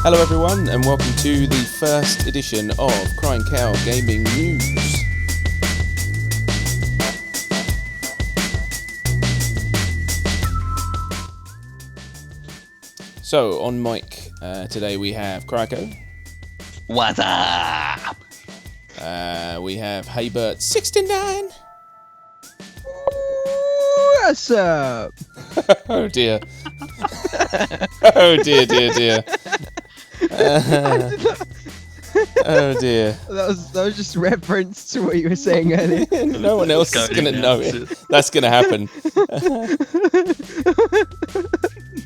Hello everyone and welcome to the first edition of CryingCow Gaming News. So on mic today we have Cryaco. What's up? We have Haybert69. What's up? Oh dear. Oh dear. Oh dear. That was just reference to what you were saying earlier. No one else is going to know it. That's going to happen.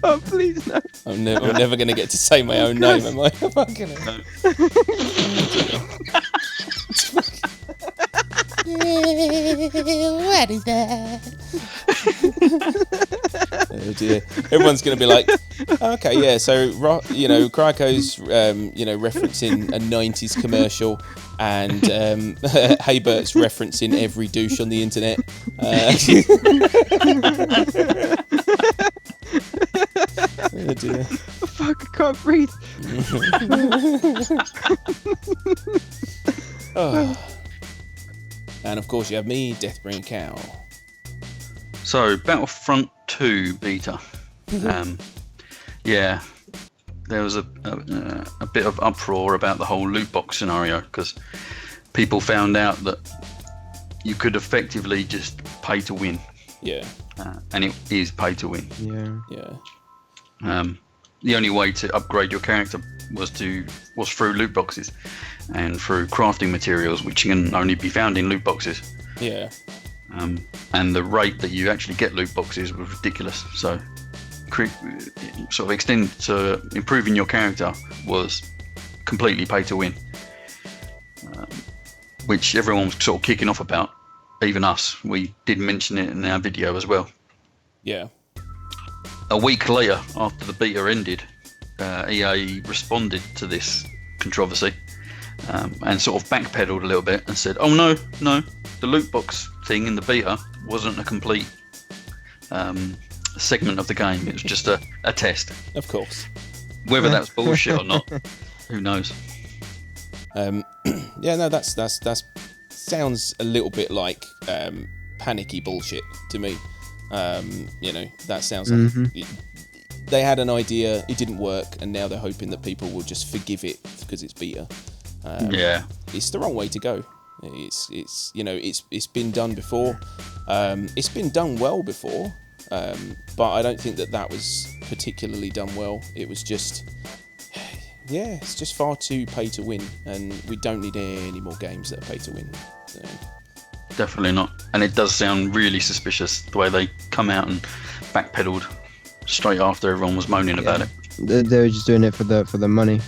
Oh, please no. I'm never going to get to say my own name, am I? Fucking hell. What is that? Oh dear. Everyone's going to be like, okay, yeah, so, Cryaco's, referencing a 90s commercial and Haybert's referencing every douche on the internet. Oh dear. Fuck, I can't breathe. Oh. And of course you have me, Deathbringercow. So, Battlefront 2 beta. Yeah, there was a bit of uproar about the whole loot box scenario because people found out that you could effectively just pay to win. Yeah. And it is pay to win. Yeah. The only way to upgrade your character was through loot boxes and through crafting materials, which can only be found in loot boxes. Yeah. And the rate that you actually get loot boxes was ridiculous. So, sort of extend to improving your character was completely pay to win, which everyone was sort of kicking off about. Even us, we did mention it in our video as well. Yeah. A week later, after the beta ended, EA responded to this controversy and sort of backpedaled a little bit and said, "Oh no, the loot box thing in the beta wasn't a complete segment of the game. It was just a test." Of course. Whether that's bullshit or not, who knows? Yeah, no, that's sounds a little bit like panicky bullshit to me. That sounds like they had an idea, it didn't work, and now they're hoping that people will just forgive it because it's beta. Yeah, it's the wrong way to go. It's been done before. It's been done well before, but I don't think that was particularly done well. It was just, it's just far too pay to win, and we don't need any more games that are pay to win. So. Definitely not. And it does sound really suspicious the way they come out and backpedaled straight after everyone was moaning about it. They were just doing it for the money.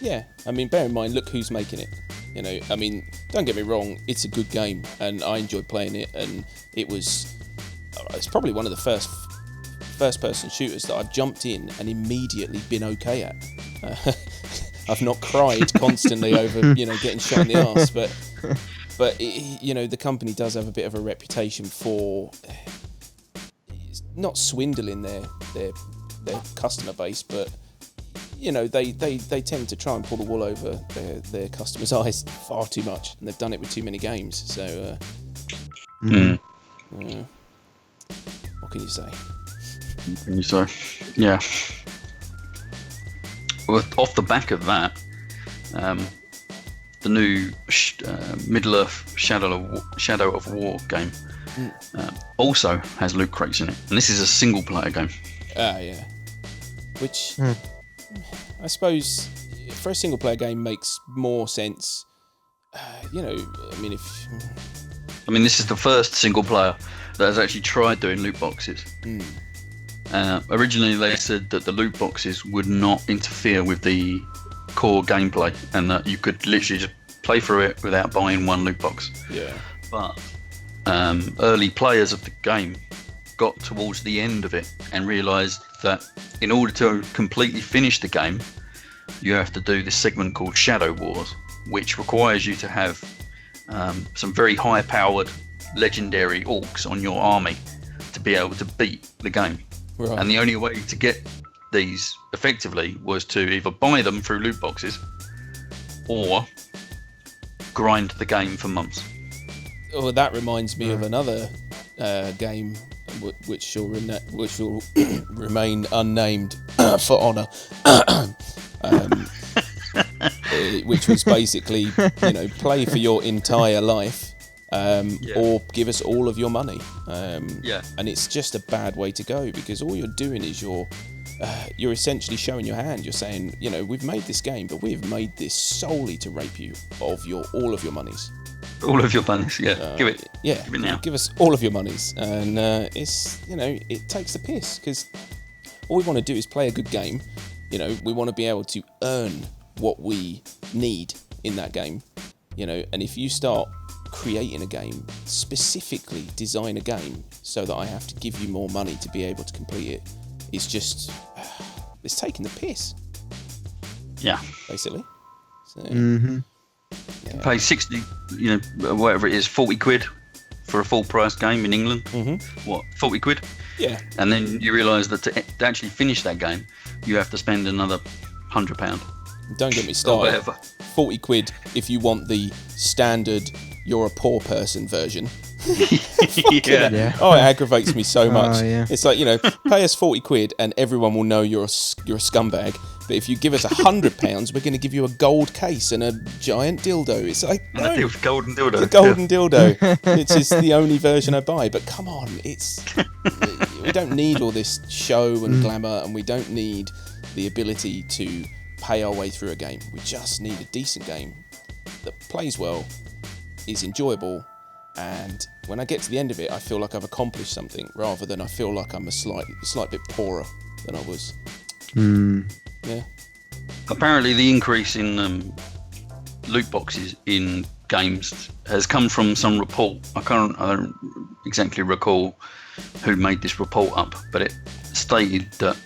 Yeah, I mean, bear in mind, look who's making it. Don't get me wrong, it's a good game, and I enjoyed playing it, and it's probably one of the first-person shooters that I've jumped in and immediately been okay at. I've not cried constantly over, getting shot in the arse, but the company does have a bit of a reputation for not swindling their customer base, but they tend to try and pull the wool over their customers' eyes far too much, and they've done it with too many games. So, what can you say? Yeah. Well, off the back of that, the new Middle-earth Shadow of War game also has loot crates in it, and this is a single-player game. Yeah. Which, I suppose, for a single-player game makes more sense. This is the first single-player that has actually tried doing loot boxes. Originally, they said that the loot boxes would not interfere with the core gameplay, and that you could literally just play through it without buying one loot box. Yeah. But early players of the game got towards the end of it and realised that in order to completely finish the game, you have to do this segment called Shadow Wars, which requires you to have some very high-powered legendary orcs on your army to be able to beat the game. Right. And the only way to get these effectively was to either buy them through loot boxes or grind the game for months. Oh, that reminds me of another game which will remain unnamed for honour, which was basically, play for your entire life, or give us all of your money. And it's just a bad way to go, because all you're doing is you're essentially showing your hand. You're saying, we've made this game, but we've made this solely to rape you of all of your monies. All of your monies, yeah. Give it. Yeah. Give it now. Give us all of your monies, and it's it takes the piss, because all we want to do is play a good game. We want to be able to earn what we need in that game. And if you start creating a game, specifically design a game so that I have to give you more money to be able to complete it, it's just it's taking the piss. Yeah. Basically. So, You pay 60, whatever it is, 40 quid for a full price game in England. What, 40 quid? Yeah. And then you realise that to actually finish that game, you have to spend another £100. Don't get me started. Or whatever. 40 quid if you want the standard you're a poor person version. Yeah. Oh, it aggravates me so much. Oh, yeah. It's like, pay us 40 quid and everyone will know you're a scumbag. But if you give us £100, we're going to give you a gold case and a giant dildo. It's like, no, The golden dildo. the golden dildo, which is the only version I buy. But come on, we don't need all this show and glamour, and we don't need the ability to pay our way through a game. We just need a decent game that plays well, is enjoyable, and when I get to the end of it, I feel like I've accomplished something, rather than I feel like I'm a slight bit poorer than I was. Yeah. Apparently, the increase in loot boxes in games has come from some report. I don't exactly recall who made this report up, but it stated that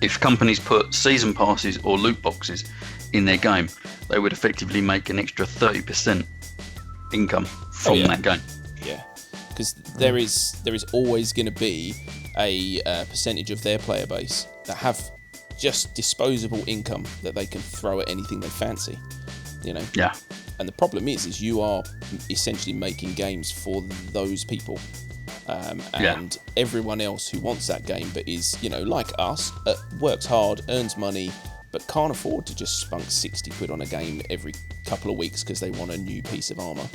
if companies put season passes or loot boxes in their game, they would effectively make an extra 30% income from that game. Yeah, because there is always going to be a percentage of their player base that have just disposable income that they can throw at anything they fancy. Yeah. And the problem is you are essentially making games for those people. And everyone else who wants that game, but is, like us, works hard, earns money, but can't afford to just spunk 60 quid on a game every couple of weeks because they want a new piece of armour.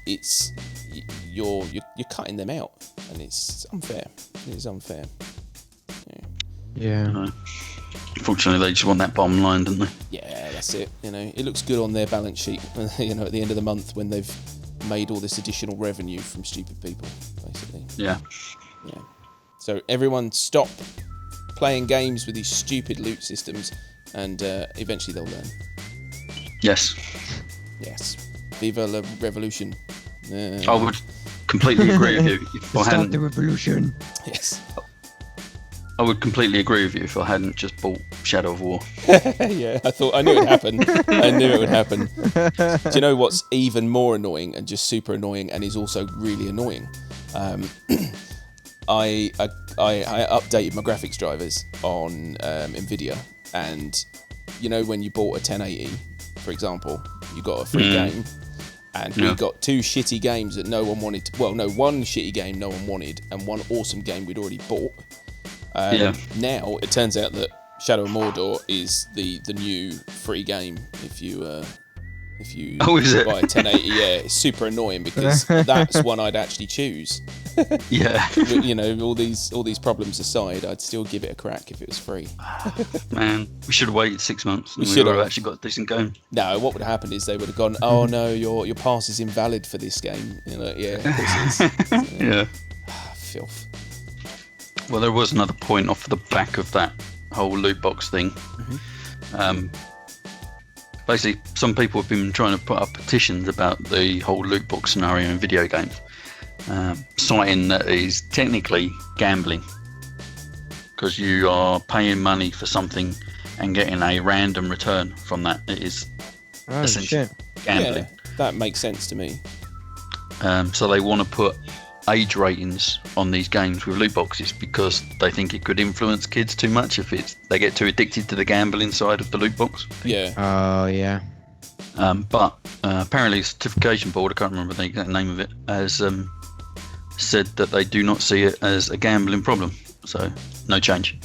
You're cutting them out, and it's unfair. It is unfair. Yeah. Unfortunately, they just want that bottom line, don't they? Yeah, that's it. It looks good on their balance sheet. At the end of the month when they've made all this additional revenue from stupid people, basically. Yeah. So everyone stop playing games with these stupid loot systems, and eventually they'll learn. Yes. Viva la revolution. I would completely agree with you if I Start hadn't. the revolution. Yes. I would completely agree with you if I hadn't just bought Shadow of War. Yeah, I knew it would happen. I knew it would happen. Do you know what's even more annoying, and just super annoying, and is also really annoying? I updated my graphics drivers on NVIDIA, and when you bought a 1080, for example, you got a free game, and we got two shitty games that no one wanted. One shitty game no one wanted, and one awesome game we'd already bought. Now it turns out that Shadow of Mordor is the new free game if you is it? buy a 1080. Yeah, it's super annoying because that's one I'd actually choose. Yeah. All these problems aside, I'd still give it a crack if it was free. Man, we should have waited 6 months. We We should would have have. actually got a decent game. No, what would have happened is they would have gone, oh no, your pass is invalid for this game. Yeah, this is. Yeah. Filth. Well, there was another point off the back of that whole loot box thing. Basically, some people have been trying to put up petitions about the whole loot box scenario in video games, citing that it is technically gambling, because you are paying money for something and getting a random return from that. It is essentially gambling. Yeah, that makes sense to me. So they want to put age ratings on these games with loot boxes because they think it could influence kids too much if they get too addicted to the gambling side of the loot box. Yeah. Oh yeah. But apparently, the certification board, I can't remember the exact name of it, has said that they do not see it as a gambling problem. So no change.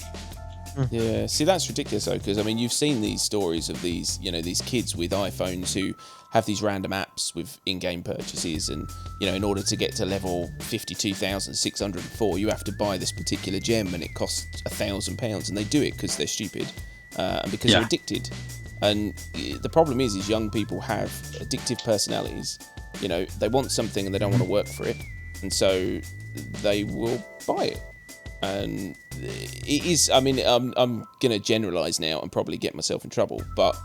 Yeah, see, that's ridiculous though, because I mean, you've seen these stories of these, these kids with iPhones who have these random apps with in-game purchases, and in order to get to level 52,604, you have to buy this particular gem, and it costs £1,000, and they do it because they're stupid and because they're addicted. And the problem is young people have addictive personalities. They want something and they don't want to work for it, and so they will buy it. And it is, I mean, I'm going to generalise now and probably get myself in trouble, but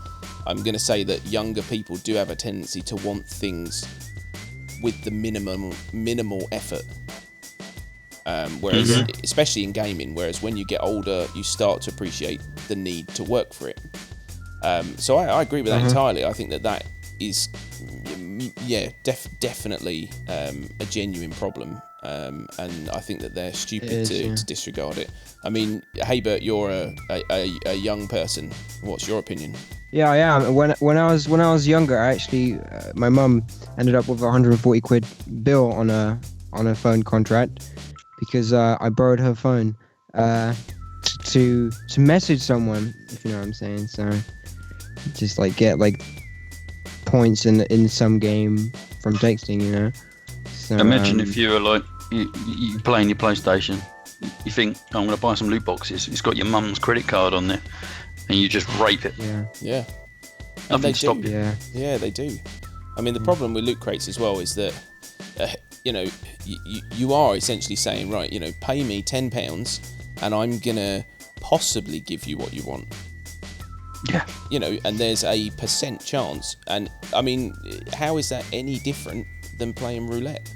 I'm going to say that younger people do have a tendency to want things with the minimal effort. Whereas, especially in gaming, whereas when you get older, you start to appreciate the need to work for it. So I agree with that entirely. I think that is, definitely a genuine problem. And I think that they're stupid to disregard it. I mean, hey Bert, you're a young person. What's your opinion? Yeah, I am. When I was younger, I actually my mum ended up with a £140 bill on a phone contract because I borrowed her phone to message someone, if you know what I'm saying. So just get points in some game from texting, So, imagine if you were you playing your PlayStation, you think, I'm going to buy some loot boxes. It's got your mum's credit card on there, and you just rape it. Yeah. And they stop do. you. Yeah, they do. I mean, the problem with loot crates as well is that, you are essentially saying, right, pay me £10 and I'm going to possibly give you what you want. Yeah. And there's a % chance. And, I mean, how is that any different than playing roulette?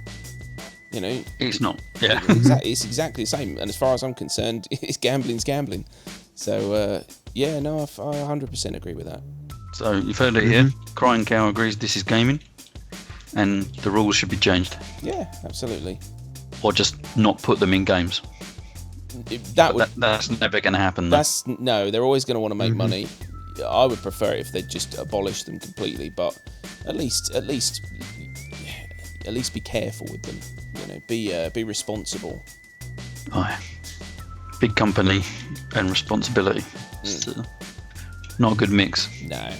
It's not. Yeah. It's exactly the same. And as far as I'm concerned, gambling's gambling. So, I 100% agree with that. So you've heard it here. CryingCow agrees this is gaming, and the rules should be changed. Yeah, absolutely. Or just not put them in games. That's never going to happen. No, they're always going to want to make money. I would prefer it if they'd just abolish them completely, but at least be careful with them. Be responsible. Oh, yeah. Big company and responsibility. It's not a good mix. No.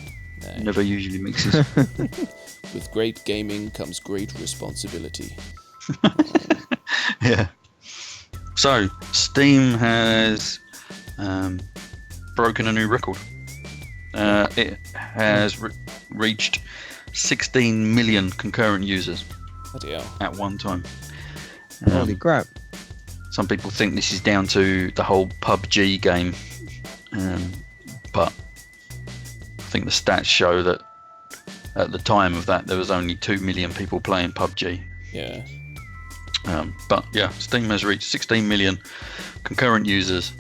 Never usually mixes. With great gaming comes great responsibility. Yeah. So, Steam has broken a new record. It has reached 16 million concurrent users at one time. Holy crap. Some people think this is down to the whole PUBG game, but I think the stats show that at the time of that there was only 2 million people playing PUBG. Yeah. But yeah, Steam has reached 16 million concurrent users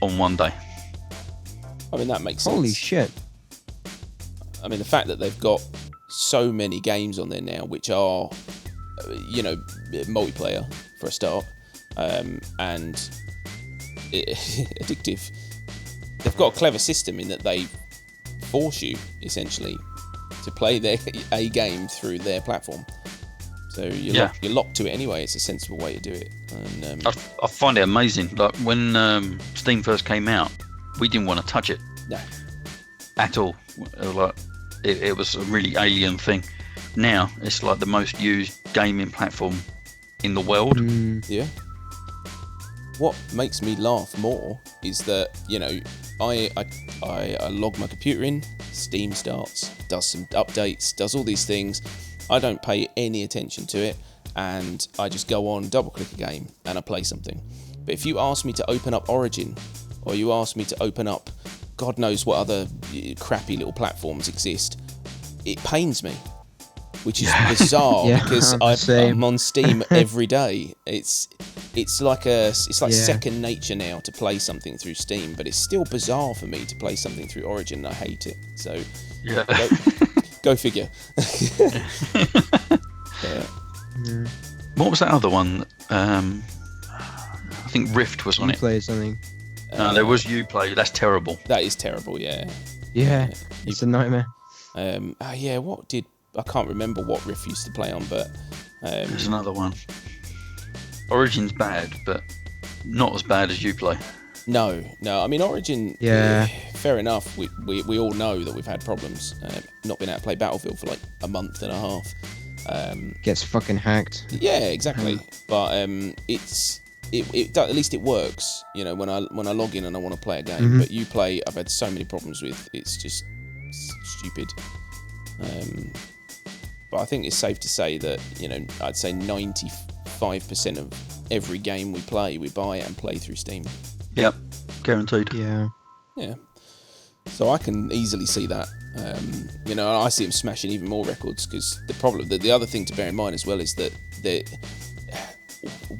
on one day. I mean, that makes sense. Holy shit. I mean, the fact that they've got so many games on there now, which are, multiplayer for a start, and addictive. They've got a clever system in that they force you, essentially, to play a game through their platform. So you're locked to it anyway. It's a sensible way to do it. And, I find it amazing. Like when Steam first came out, we didn't want to touch it. No. At all. Like it was a really alien thing. Now it's like the most used gaming platform in the world. Yeah. What makes me laugh more is that I log my computer in, Steam starts, does some updates, does all these things. I don't pay any attention to it, and I just go on, double click a game, and I play something. But if you ask me to open up Origin, or you ask me to open up God knows what other crappy little platforms exist, it pains me, which is bizarre because I'm on Steam every day. It's like second nature now to play something through Steam, but it's still bizarre for me to play something through Origin. I hate it. So go figure. What was that other one? I think Rift was on You it. play something. No, there was Uplay. That's terrible. That is terrible. Yeah. Yeah, it's a nightmare. I can't remember what Riff used to play on, but There's another one. Origin's bad, but not as bad as Uplay. no. I mean, Origin. Yeah. Fair enough. We all know that we've had problems. Not been able to play Battlefield for like a month and a half. Gets fucking hacked. Yeah, exactly. But at least it works. You know, when I log in and I want to play a game. But Uplay, I've had so many problems with. It's just stupid. But I think it's safe to say that, you know, I'd say 95% of every game we play, we buy and play through Steam. Yep, guaranteed. Yeah. Yeah. So I can easily see that. You know, I see them smashing even more records because the other thing to bear in mind as well is that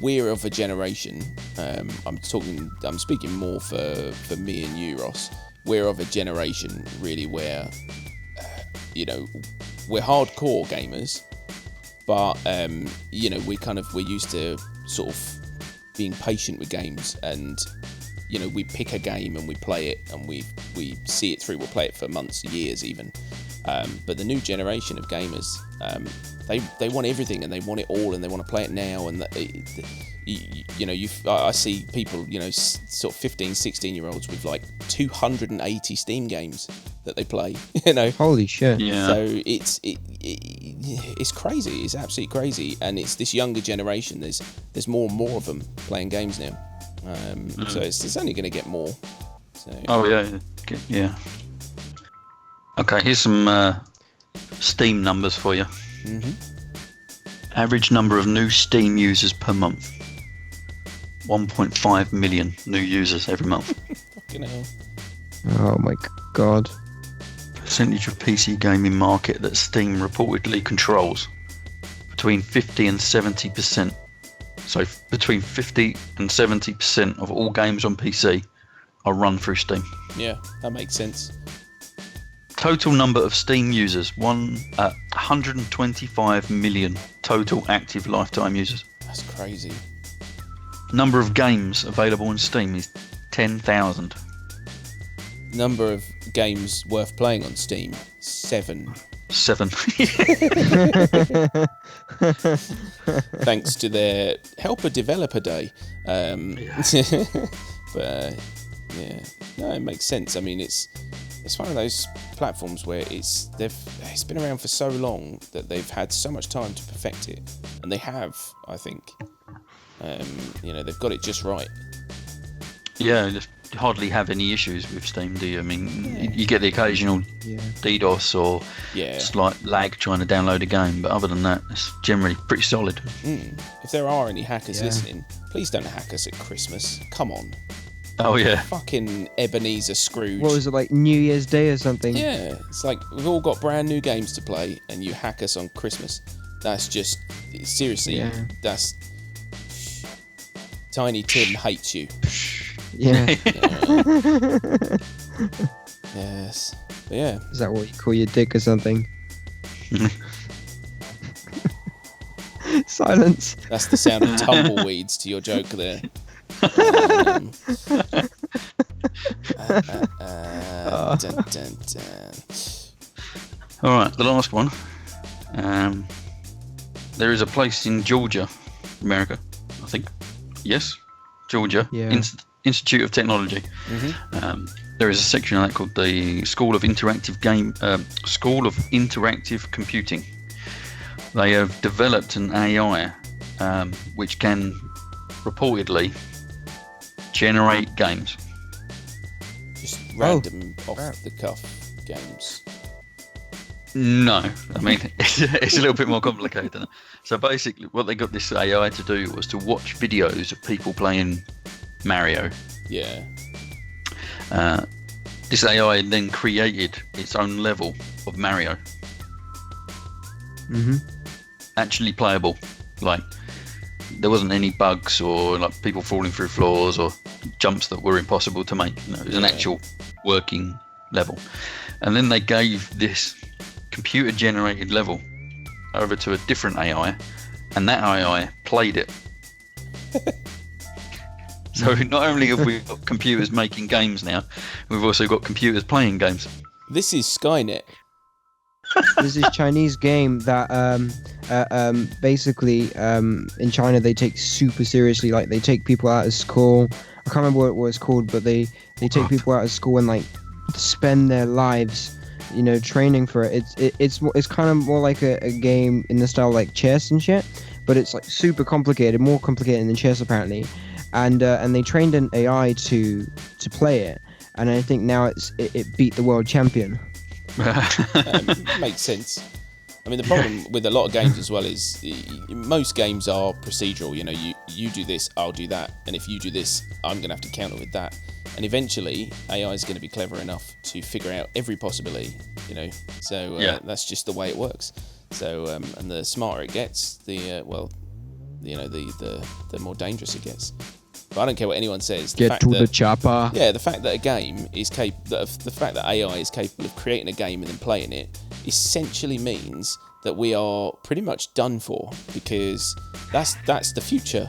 we're of a generation. I'm speaking more for me and you, Ross. We're of a generation really where, you know, we're hardcore gamers, but you know, we're used to sort of being patient with games, and you know, we pick a game and we play it and we see it through. We'll play it for months, years even. But the new generation of gamers, they want everything and they want it all and they want to play it now. And you know, I see people, you know, sort of 15, 16-year-olds with like 280 Steam games that they play. You know, Holy shit. Yeah. so it's crazy. It's absolutely crazy, and it's this younger generation. There's more and more of them playing games now. So it's only going to get more. So. Oh yeah. Okay, here's some Steam numbers for you. Average number of new Steam users per month. 1.5 million new users every month. Fucking hell. Oh my god. Percentage of PC gaming market that Steam reportedly controls. Between 50 and 70%. So between 50 and 70% of all games on PC are run through Steam. Yeah, that makes sense. Total number of Steam users, 125 million total active lifetime users. That's crazy. Number of games available on Steam is 10,000. Number of games worth playing on Steam, 7. 7. Thanks to their Helper Developer Day. But yeah, no, it makes sense. I mean, it's one of those platforms where it's been around for so long that they've had so much time to perfect it, and they have, I think. You know, they've got it just right. Yeah, just hardly have any issues with Steam, do you? I mean, you get the occasional DDoS or slight lag trying to download a game, but other than that, it's generally pretty solid. If there are any hackers listening, please don't hack us at Christmas. Come on. Oh yeah. Fucking Ebenezer Scrooge. What was it, like New Year's Day or something? Yeah, it's like we've all got brand new games to play and you hack us on Christmas. That's just, seriously, that's... Tiny Tim hates you. Yeah. Yes. But yeah. Is that what you call your dick or something? Silence. That's the sound of tumbleweeds to your joke there. Dun, dun, dun. All right, the last one. There is a place in Georgia, America, I think. Yes, Georgia. Yeah. Institute of Technology. There is a section of that called the School of Interactive Computing. They have developed an AI which can reportedly generate games. Just random off the cuff games. No, I mean it's a little bit more complicated than that. So basically, what they got this AI to do was to watch videos of people playing Mario. Yeah. This AI then created its own level of Mario. Actually playable. Like, there wasn't any bugs or like people falling through floors or jumps that were impossible to make. You know, it was an actual working level. And then they gave this computer generated level over to a different AI and that AI played it. So not only have we got computers making games now, we've also got computers playing games. This is Skynet. There's this Chinese game that basically in China they take super seriously. Like they take people out of school. I can't remember what it's called, but they take people out of school and like spend their lives, you know, training for it. It's kind of more like a game in the style like chess and shit, but it's like super complicated, more complicated than chess apparently. And they trained an AI to play it, and I think now it beat the world champion. Makes sense. I mean, the problem with a lot of games as well is most games are procedural. You know, you do this, I'll do that, and if you do this, I'm going to have to counter with that. And eventually, AI is going to be clever enough to figure out every possibility. You know, so that's just the way it works. So, and the smarter it gets, the more dangerous it gets. But I don't care what anyone says. The chopper. Yeah, the fact that a game is the fact that AI is capable of creating a game and then playing it essentially means that we are pretty much done for, because that's the future.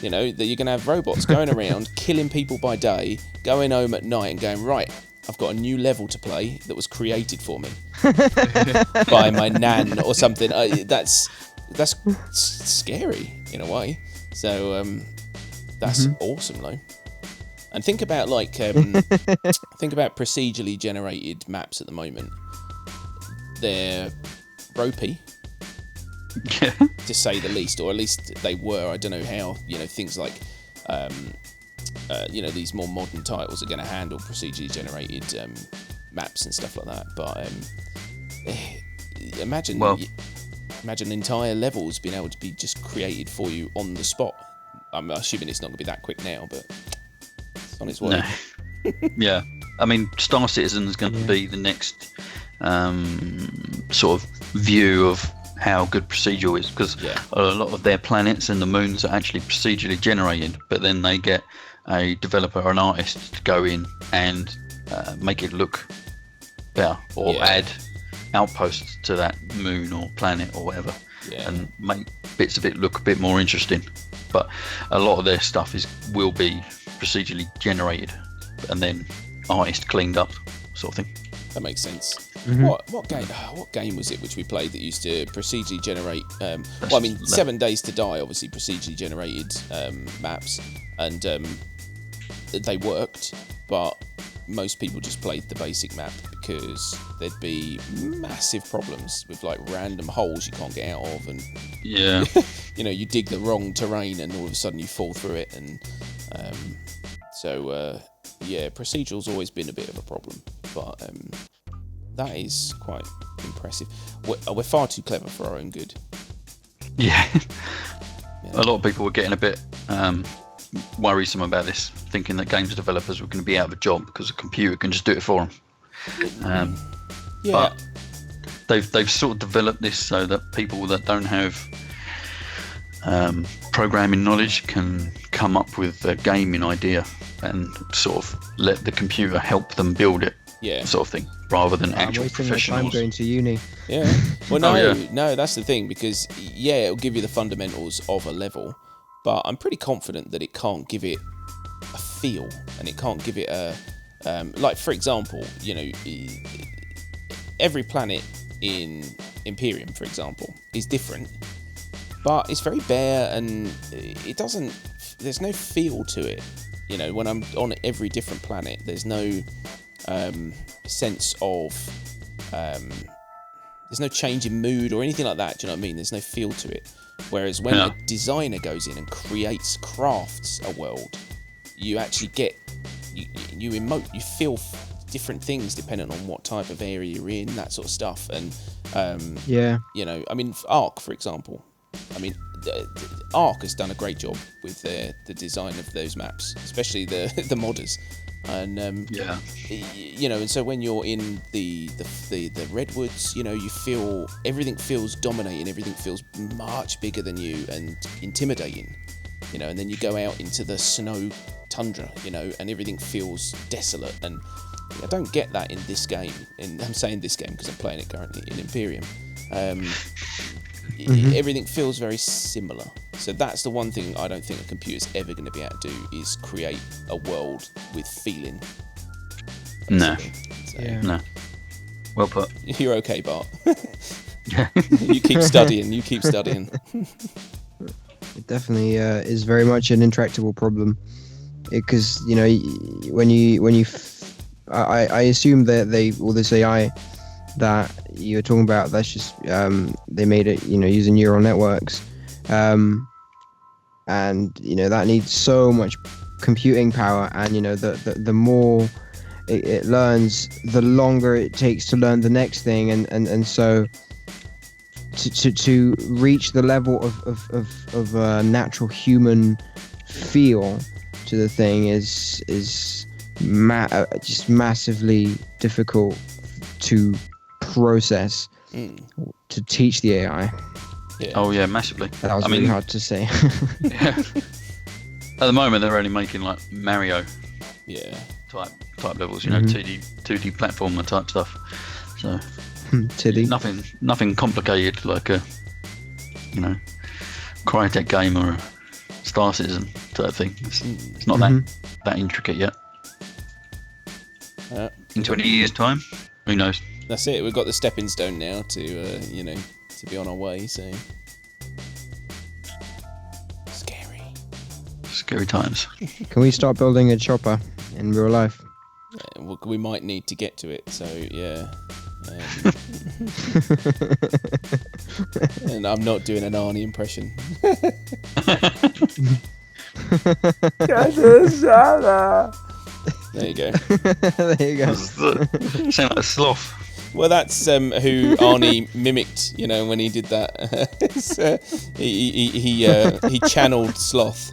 You know, that you're going to have robots going around killing people by day, going home at night and going, right, I've got a new level to play that was created for me by my nan or something. That's scary in a way. So that's awesome though. And think about procedurally generated maps at the moment. They're ropey, to say the least, or at least they were. I don't know how, you know, things like these more modern titles are going to handle procedurally generated maps and stuff like that. But imagine entire levels being able to be just created for you on the spot. I'm assuming it's not going to be that quick now, but it's on its way. No. Yeah, I mean, Star Citizen is going to be the next sort of view of how good procedural is, because a lot of their planets and the moons are actually procedurally generated, but then they get a developer or an artist to go in and make it look better, or add outposts to that moon or planet or whatever, and make bits of it look a bit more interesting. But a lot of their stuff will be procedurally generated and then artist cleaned up, sort of thing. That makes sense. Mm-hmm. What game was it which we played that used to procedurally generate? 7 Days to Die obviously procedurally generated maps, and they worked, but most people just played the basic map because there'd be massive problems with like random holes you can't get out of, and you know, you dig the wrong terrain and all of a sudden you fall through it, and procedural's always been a bit of a problem, but that is quite impressive. We're far too clever for our own good. Yeah. A lot of people were getting a bit worrisome about this, thinking that games developers were going to be out of a job because a computer can just do it for them. But they've sort of developed this so that people that don't have programming knowledge can come up with a gaming idea and sort of let the computer help them build it, sort of thing, rather than actual professionals. I'm going to uni. Yeah. Well, no, that's the thing, because it'll give you the fundamentals of a level, but I'm pretty confident that it can't give it a feel, and it can't give it a like, for example, you know, every planet in Imperium, for example, is different, but it's very bare, and there's no feel to it. You know, when I'm on every different planet, there's no sense of there's no change in mood or anything like that. Do you know what I mean? There's no feel to it. Whereas when a designer goes in and crafts a world, you actually get you emote, you feel different things depending on what type of area you're in, that sort of stuff. And you know, I mean, Ark, for example. I mean, Ark has done a great job with the design of those maps, especially the modders. And you know, and so when you're in the redwoods, you know, you feel everything feels dominating, everything feels much bigger than you and intimidating, you know. And then you go out into the snow tundra, you know, and everything feels desolate. And I don't get that in this game. And I'm saying this game because I'm playing it currently in Imperium. everything feels very similar. So that's the one thing I don't think a computer's ever going to be able to do, is create a world with feeling. No. So, No. Well put. You're okay, Bart. Yeah. You keep studying. You keep studying. It definitely is very much an intractable problem, because I assume that all this AI that you're talking about, that's just they made it using neural networks, and that needs so much computing power, and the more it learns, the longer it takes to learn the next thing, and so to reach the level of a natural human feel to the thing is just massively difficult to process, to teach the AI. Yeah. Oh yeah, massively. That was really hard to say. Yeah. At the moment, they're only making like Mario type levels, 2D platformer type stuff. So Tiddy. nothing complicated like a Crytek game or a Star Citizen type thing. It's not that intricate yet. In 20 years' time, who knows? That's it. We've got the stepping stone now to to be on our way. So Scary times. Can we start building a chopper in real life? We might need to get to it. So yeah. And I'm not doing an Arnie impression. There you go. There you go. Sound like a sloth. Well, that's who Arnie mimicked, when he did that. He channeled Sloth.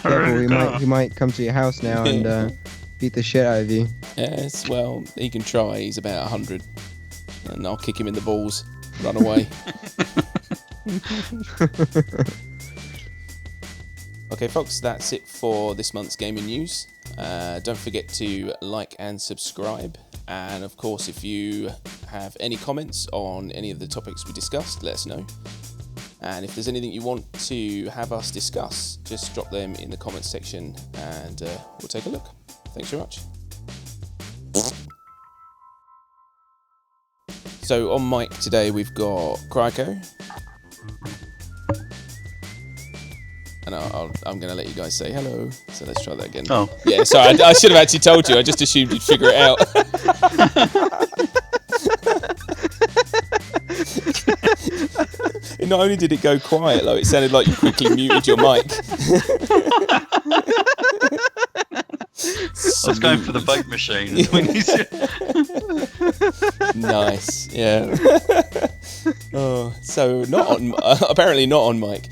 Careful, he might come to your house now and beat the shit out of you. Yes, well, he can try. He's about 100. And I'll kick him in the balls. Run away. Okay, folks, that's it for this month's gaming news. Don't forget to like and subscribe. And, of course, if you have any comments on any of the topics we discussed, let us know. And if there's anything you want to have us discuss, just drop them in the comments section and we'll take a look. Thanks very much. So on mic today we've got Cryaco. And I'm going to let you guys say hello. So let's try that again. Oh. Yeah, sorry, I should have actually told you. I just assumed you'd figure it out. Not only did it go quiet, it sounded like you quickly muted your mic. I was going for the bake machine. Nice, yeah. Oh, so not on, apparently not on mic.